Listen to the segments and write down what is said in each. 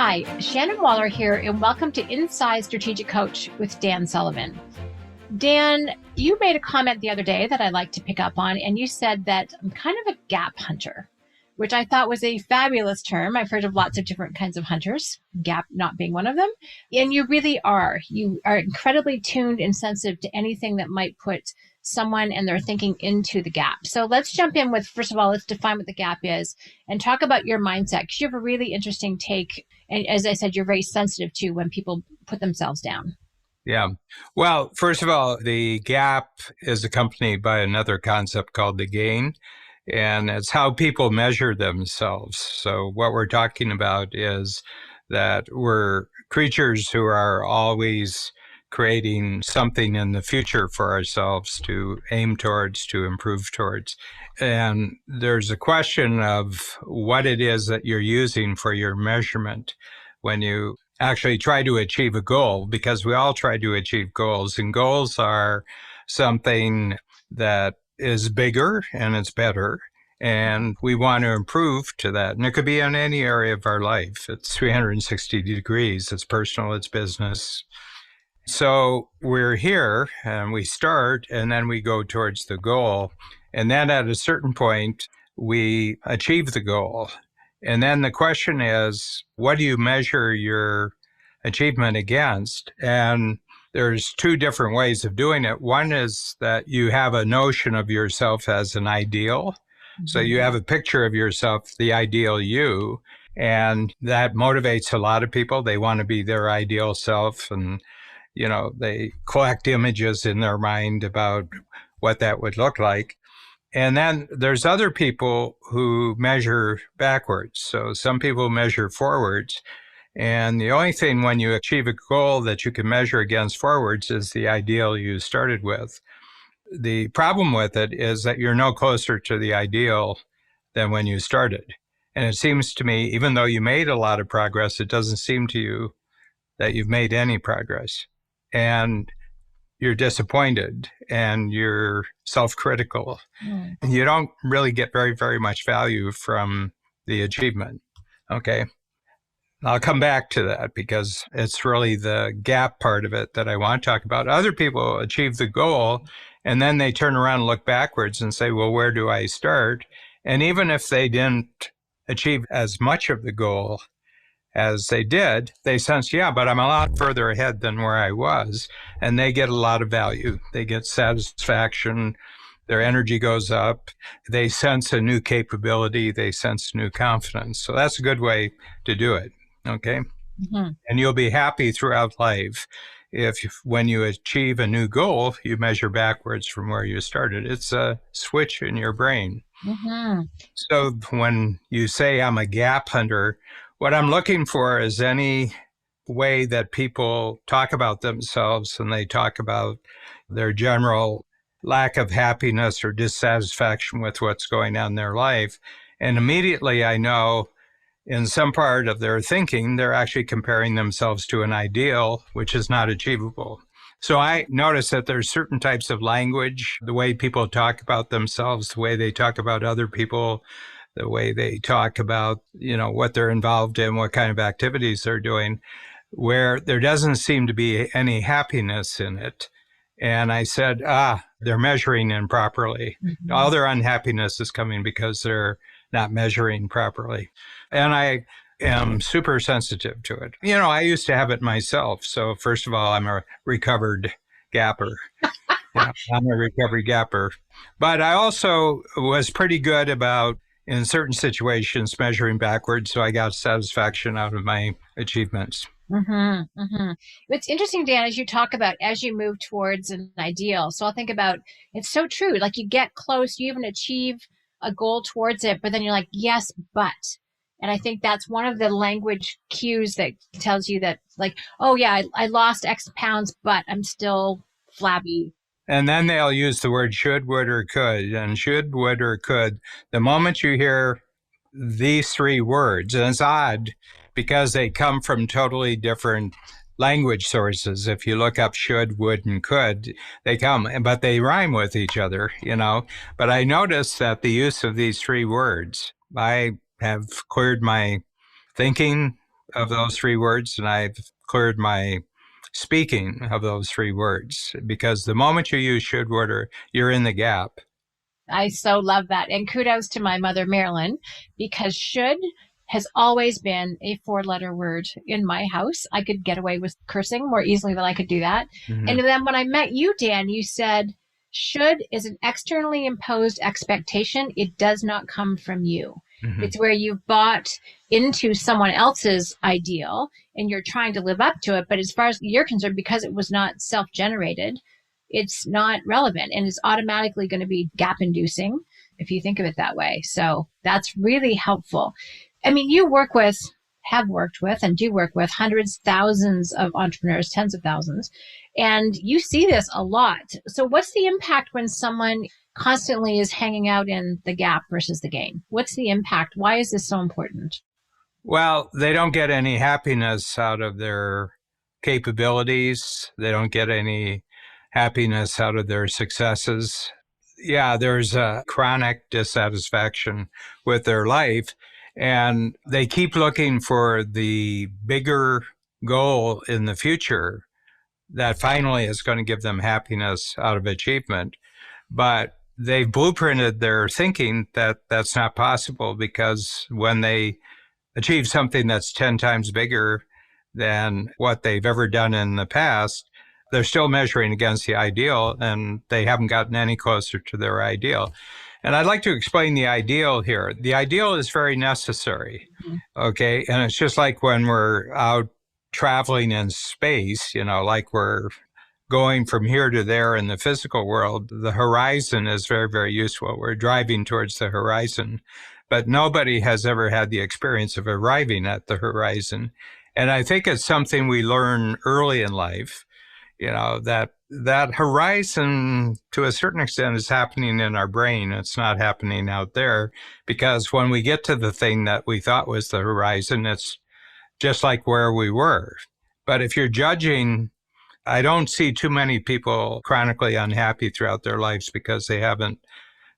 Hi, Shannon Waller here, and welcome to Inside Strategic Coach with Dan Sullivan. Dan, you made a comment the other day that I'd like to pick up on, and you said that I'm kind of a gap hunter, which I thought was a fabulous term. I've heard of lots of different kinds of hunters, gap not being one of them. And you really are. You are incredibly tuned and sensitive to anything that might put someone and their thinking into the gap. So let's jump in with, first of all, let's define what the gap is and talk about your mindset, because you have a really interesting take. And as I said, you're very sensitive to when people put themselves down. Yeah. Well, first of all, the gap is accompanied by another concept called the gain, and it's how people measure themselves. So what we're talking about is that we're creatures who are always creating something in the future for ourselves to aim towards, to improve towards. And there's a question of what it is that you're using for your measurement when you actually try to achieve a goal, because we all try to achieve goals, and goals are something that is bigger and it's better. And we want to improve to that. And it could be in any area of our life. It's 360 degrees. It's personal, it's business. So we're here and we start, and then we go towards the goal. And then at a certain point, we achieve the goal. And then the question is, what do you measure your achievement against? And there's two different ways of doing it. One is that you have a notion of yourself as an ideal. Mm-hmm. So you have a picture of yourself, the ideal you, and that motivates a lot of people. They want to be their ideal self, and they collect images in their mind about what that would look like. And then there's other people who measure backwards. So some people measure forwards. And the only thing when you achieve a goal that you can measure against forwards is the ideal you started with. The problem with it is that you're no closer to the ideal than when you started. And it seems to me, even though you made a lot of progress, it doesn't seem to you that you've made any progress. And you're disappointed and you're self-critical. Mm. You don't really get very, very much value from the achievement. Okay. I'll come back to that because it's really the gap part of it that I want to talk about. Other people achieve the goal and then they turn around and look backwards and say, well, where do I start? And even if they didn't achieve as much of the goal as they did, they sense, yeah, but I'm a lot further ahead than where I was. And they get a lot of value. They get satisfaction. Their energy goes up. They sense a new capability. They sense new confidence. So that's a good way to do it. Okay. Mm-hmm. And you'll be happy throughout life if when you achieve a new goal, you measure backwards from where you started. It's a switch in your brain. Mm-hmm. So when you say I'm a gap hunter, what I'm looking for is any way that people talk about themselves and they talk about their general lack of happiness or dissatisfaction with what's going on in their life. And immediately I know in some part of their thinking, they're actually comparing themselves to an ideal, which is not achievable. So I notice that there's certain types of language, the way people talk about themselves, the way they talk about other people, the way they talk about, what they're involved in, what kind of activities they're doing, where there doesn't seem to be any happiness in it. And I said, they're measuring improperly. Mm-hmm. All their unhappiness is coming because they're not measuring properly. And I am super sensitive to it. I used to have it myself. So first of all, I'm a recovered gapper. I'm a recovery gapper. But I also was pretty good about, in certain situations, measuring backwards, so I got satisfaction out of my achievements. Mm-hmm, mm-hmm. It's interesting, Dan, as you talk about, as you move towards an ideal. So I'll think about, it's so true. Like you get close, you even achieve a goal towards it, but then you're like, yes, but. And I think that's one of the language cues that tells you that, like, oh yeah, I lost X pounds, but I'm still flabby. And then they'll use the word should, would, or could. And should, would, or could. The moment you hear these three words, and it's odd because they come from totally different language sources. If you look up should, would, and could, they come, but they rhyme with each other, But I noticed that the use of these three words, I have cleared my thinking of those three words, and I've cleared my speaking of those three words, because the moment you use should, would, or you're in the gap. I so love that. And kudos to my mother, Marilyn, because should has always been a 4-letter word in my house. I could get away with cursing more easily than I could do that. Mm-hmm. And then when I met you, Dan, you said, should is an externally imposed expectation. It does not come from you. Mm-hmm. It's where you've bought into someone else's ideal and you're trying to live up to it. But as far as you're concerned, because it was not self-generated, it's not relevant and it's automatically going to be gap inducing if you think of it that way. So that's really helpful. I mean, you have worked with and do work with hundreds, thousands of entrepreneurs, tens of thousands, and you see this a lot. So what's the impact when someone constantly is hanging out in the gap versus the gain? What's the impact? Why is this so important? Well, they don't get any happiness out of their capabilities. They don't get any happiness out of their successes. Yeah, there's a chronic dissatisfaction with their life, and they keep looking for the bigger goal in the future that finally is going to give them happiness out of achievement. But they've blueprinted their thinking that that's not possible, because when they achieve something that's 10 times bigger than what they've ever done in the past, they're still measuring against the ideal, and they haven't gotten any closer to their ideal. And I'd like to explain the ideal here. The ideal is very necessary, okay? And it's just like when we're out traveling in space, like we're going from here to there in the physical world, the horizon is very, very useful. We're driving towards the horizon, but nobody has ever had the experience of arriving at the horizon. And I think it's something we learn early in life. That horizon, to a certain extent, is happening in our brain. It's not happening out there, because when we get to the thing that we thought was the horizon, it's just like where we were. But if you're judging, I don't see too many people chronically unhappy throughout their lives because they haven't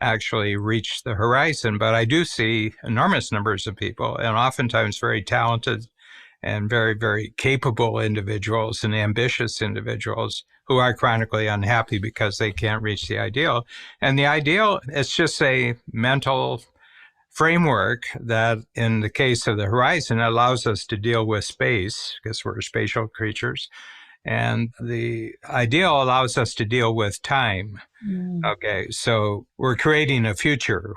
actually reached the horizon. But I do see enormous numbers of people, and oftentimes very talented and very, very capable individuals and ambitious individuals, who are chronically unhappy because they can't reach the ideal. And the ideal is just a mental framework that, in the case of the horizon, allows us to deal with space, because we're spatial creatures. And the ideal allows us to deal with time. Okay, so we're creating a future.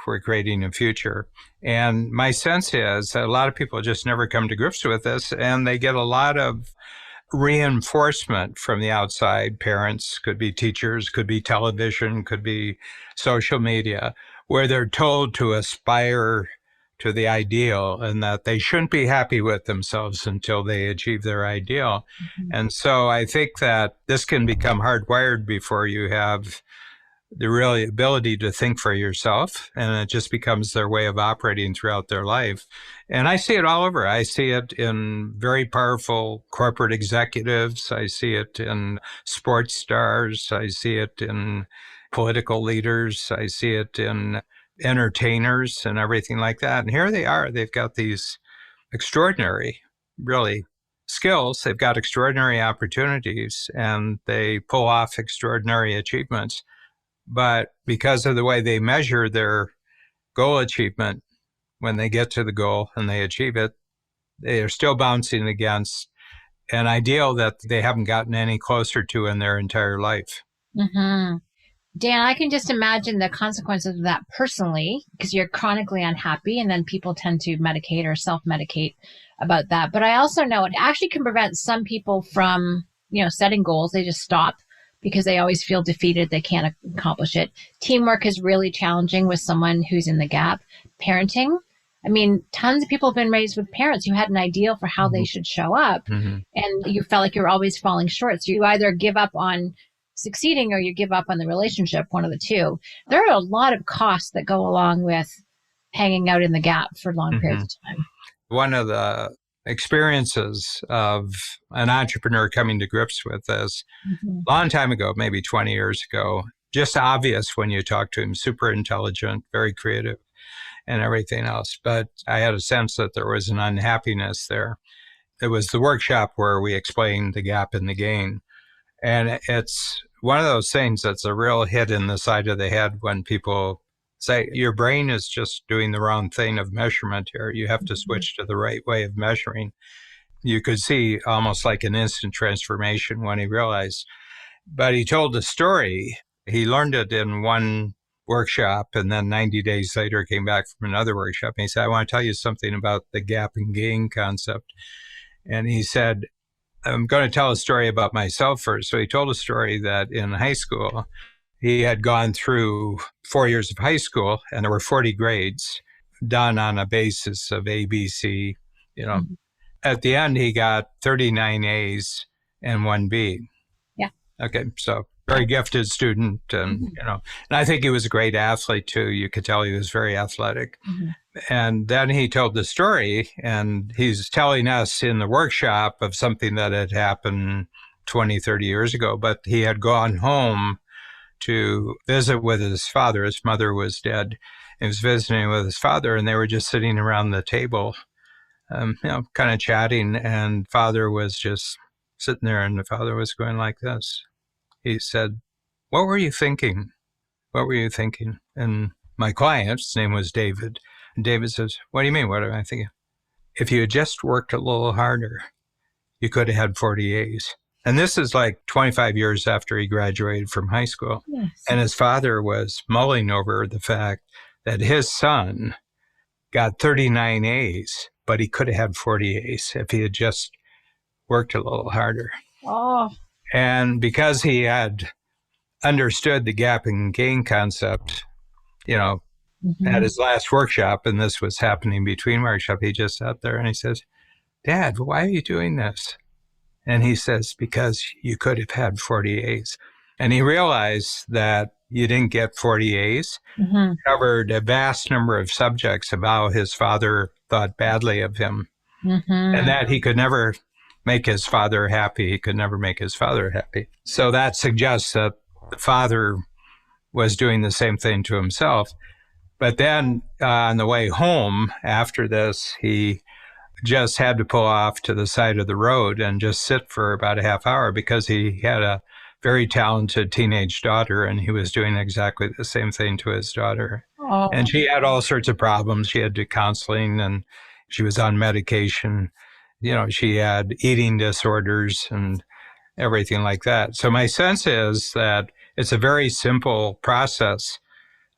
And my sense is that a lot of people just never come to grips with this, and they get a lot of reinforcement from the outside. Parents, could be teachers, could be television, could be social media, where they're told to aspire to the ideal and that they shouldn't be happy with themselves until they achieve their ideal. And so I think that this can become hardwired before you have the real ability to think for yourself, and it just becomes their way of operating throughout their life. And I see it all over. I see it in very powerful corporate executives. I see it in sports stars. I see it in political leaders. I see it in entertainers and everything like that. And here they are. They've got these extraordinary, really, skills. They've got extraordinary opportunities, and they pull off extraordinary achievements. But because of the way they measure their goal achievement, when they get to the goal and they achieve it, they are still bouncing against an ideal that they haven't gotten any closer to in their entire life. Mm-hmm. Dan, I can just imagine the consequences of that personally, because you're chronically unhappy, and then people tend to medicate or self-medicate about that. But I also know it actually can prevent some people from, setting goals. They just stop because they always feel defeated. They can't accomplish it. Teamwork is really challenging with someone who's in the gap. Parenting. I mean, tons of people have been raised with parents who had an ideal for how they should show up. And you felt like you were always falling short. So you either give up on succeeding or you give up on the relationship, one of the two. There are a lot of costs that go along with hanging out in the gap for long periods of time. One of the experiences of an entrepreneur coming to grips with this, a long time ago, maybe 20 years ago, just obvious when you talk to him, super intelligent, very creative and everything else. But I had a sense that there was an unhappiness there. it was the workshop where we explained the gap and the gain. And it's one of those things that's a real hit in the side of the head when people say your brain is just doing the wrong thing of measurement here. You have to switch to the right way of measuring. You could see almost like an instant transformation when he realized. But he told the story. He learned it in one workshop, and then 90 days later came back from another workshop. And he said, I want to tell you something about the gap and gain concept. And he said, I'm going to tell a story about myself first. So he told a story that in high school, he had gone through 4 years of high school, and there were 40 grades done on a basis of A, B, C. At the end, he got 39 A's and 1 B. Yeah. Okay. So very gifted student. And, and I think he was a great athlete too. You could tell he was very athletic. And then he told the story, and he's telling us in the workshop of something that had happened 20, 30 years ago, but he had gone home to visit with his father. His mother was dead. He was visiting with his father, and they were just sitting around the table, kind of chatting, and father was just sitting there, and the father was going like this. He said, what were you thinking? What were you thinking? And my client's name was David. And David says, what do you mean? What am I thinking? If you had just worked a little harder, you could have had 40 A's. And this is like 25 years after he graduated from high school. Yes. And his father was mulling over the fact that his son got 39 A's, but he could have had 40 A's if he had just worked a little harder. Oh. And because he had understood the gap and gain concept, at his last workshop, and this was happening between workshops, he just sat there and he says, Dad, why are you doing this? And he says, because you could have had 40 A's. And he realized that you didn't get 40 A's. Covered a vast number of subjects of how his father thought badly of him, and that he could never make his father happy. He could never make his father happy. So that suggests that the father was doing the same thing to himself. But then on the way home after this, he just had to pull off to the side of the road and just sit for about a half hour because he had a very talented teenage daughter, and he was doing exactly the same thing to his daughter. Oh. And she had all sorts of problems. She had to counseling, and she was on medication. She had eating disorders and everything like that. So my sense is that it's a very simple process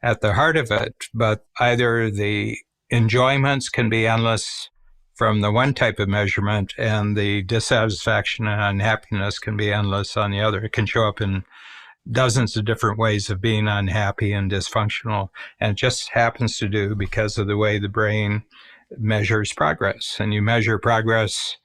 at the heart of it, but either the enjoyments can be endless from the one type of measurement, and the dissatisfaction and unhappiness can be endless on the other. It can show up in dozens of different ways of being unhappy and dysfunctional, and it just happens to do because of the way the brain measures progress. And you measure progress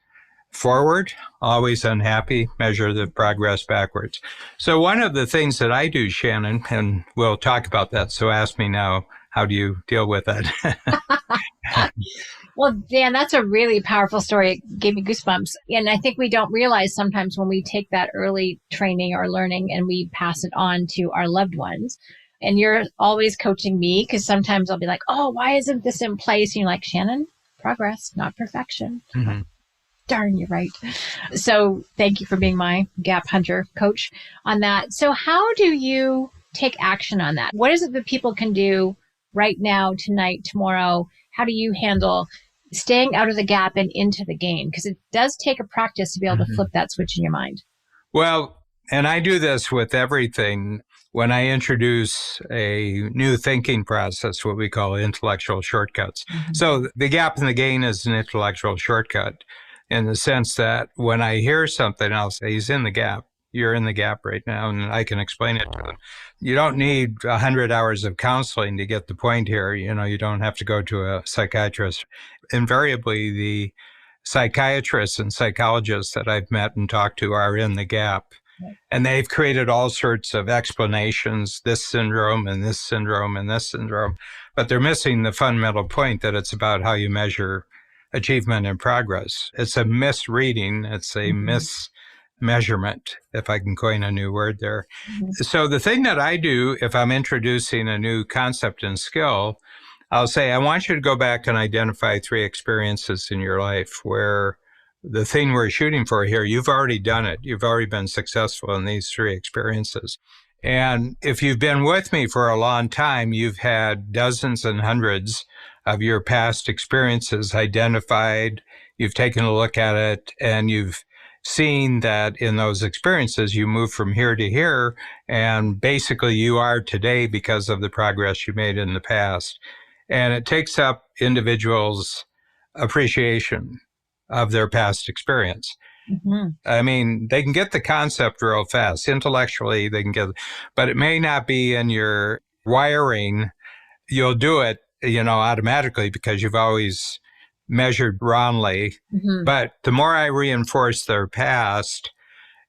forward, always unhappy, measure the progress backwards. So one of the things that I do, Shannon, and we'll talk about that, so ask me now, how do you deal with that? Well, Dan, that's a really powerful story. It gave me goosebumps. And I think we don't realize sometimes when we take that early training or learning and we pass it on to our loved ones. And you're always coaching me because sometimes I'll be like, oh, why isn't this in place? And you're like, Shannon, progress, not perfection. Darn, you're right. So thank you for being my gap hunter coach on that. So how do you take action on that? What is it that people can do right now, tonight, tomorrow? How do you handle staying out of the gap and into the gain? Because it does take a practice to be able to flip that switch in your mind. Well, and I do this with everything. When I introduce a new thinking process, what we call intellectual shortcuts. So the gap and the gain is an intellectual shortcut in the sense that when I hear something, I'll say, he's in the gap. You're in the gap right now, and I can explain it to them. You don't need 100 hours of counseling to get the point here. You don't have to go to a psychiatrist. Invariably, the psychiatrists and psychologists that I've met and talked to are in the gap. And they've created all sorts of explanations, this syndrome and this syndrome and this syndrome. But they're missing the fundamental point that it's about how you measure achievement and progress. It's a misreading. It's a mismeasurement, if I can coin a new word there. So the thing that I do if I'm introducing a new concept and skill, I'll say, I want you to go back and identify 3 experiences in your life where the thing we're shooting for here, you've already done it. You've already been successful in these 3 experiences. And if you've been with me for a long time, you've had dozens and hundreds of your past experiences identified. You've taken a look at it, and you've seen that in those experiences, you move from here to here, and basically you are today because of the progress you made in the past. And it takes up individuals' appreciation of their past experience. Mm-hmm. I mean, they can get the concept real fast. Intellectually, they can get, but it may not be in your wiring. You'll do it, automatically because you've always measured wrongly. Mm-hmm. But the more I reinforce their past,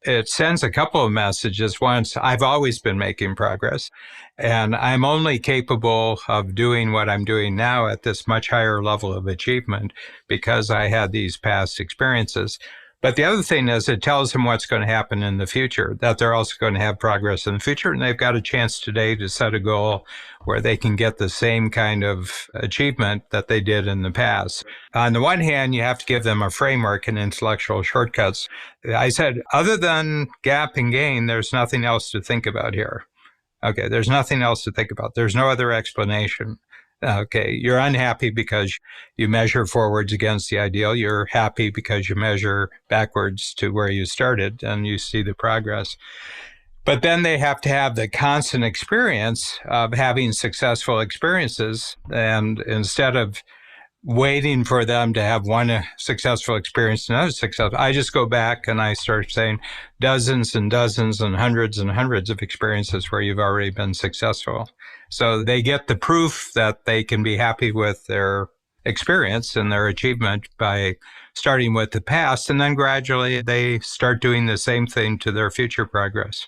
it sends a couple of messages. Once, I've always been making progress, and I'm only capable of doing what I'm doing now at this much higher level of achievement because I had these past experiences. But the other thing is it tells them what's going to happen in the future, that they're also going to have progress in the future. And they've got a chance today to set a goal where they can get the same kind of achievement that they did in the past. On the one hand, you have to give them a framework and intellectual shortcuts. I said, other than gap and gain, there's nothing else to think about here. Okay, there's nothing else to think about. There's no other explanation. Okay, you're unhappy because you measure forwards against the ideal. You're happy because you measure backwards to where you started and you see the progress. But then they have to have the constant experience of having successful experiences. And instead of waiting for them to have one successful experience, another successful, I just go back and I start saying dozens and dozens and hundreds of experiences where you've already been successful. So they get the proof that they can be happy with their experience and their achievement by starting with the past. And then gradually they start doing the same thing to their future progress.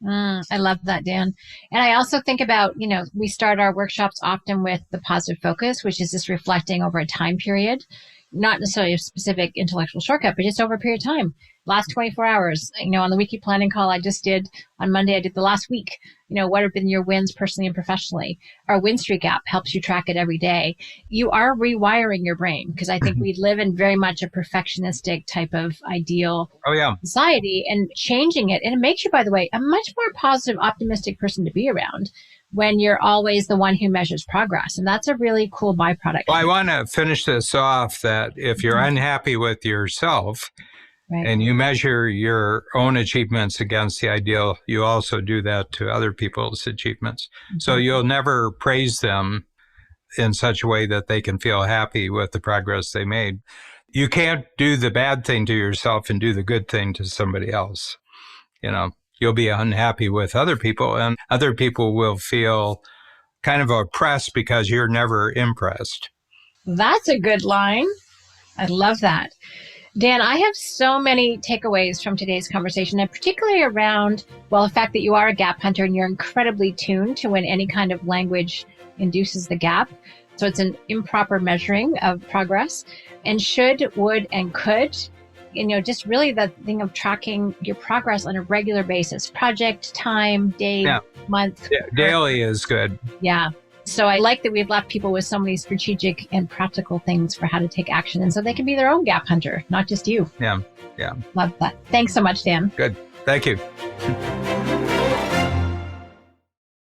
I love that, Dan. And I also think about, we start our workshops often with the positive focus, which is just reflecting over a time period, not necessarily a specific intellectual shortcut, but just over a period of time. Last 24 hours, on the weekly planning call I just did on Monday, I did the last week. What have been your wins personally and professionally? Our win streak app helps you track it every day. You are rewiring your brain because I think we live in very much a perfectionistic type of ideal society, and changing it. And it makes you, by the way, a much more positive, optimistic person to be around when you're always the one who measures progress. And that's a really cool byproduct. Well, I want to finish this off that if you're unhappy with yourself, right, and you measure your own achievements against the ideal, you also do that to other people's achievements. Mm-hmm. So you'll never praise them in such a way that they can feel happy with the progress they made. You can't do the bad thing to yourself and do the good thing to somebody else. You'll be unhappy with other people, and other people will feel kind of oppressed because you're never impressed. That's a good line. I love that. Dan, I have so many takeaways from today's conversation, and particularly around, the fact that you are a gap hunter and you're incredibly tuned to when any kind of language induces the gap. So it's an improper measuring of progress, and should, would, and could, just really the thing of tracking your progress on a regular basis, project, time, day, month. Yeah, daily is good. Yeah. So I like that we've left people with so many strategic and practical things for how to take action. And so they can be their own gap hunter, not just you. Yeah. Love that. Thanks so much, Dan. Good. Thank you.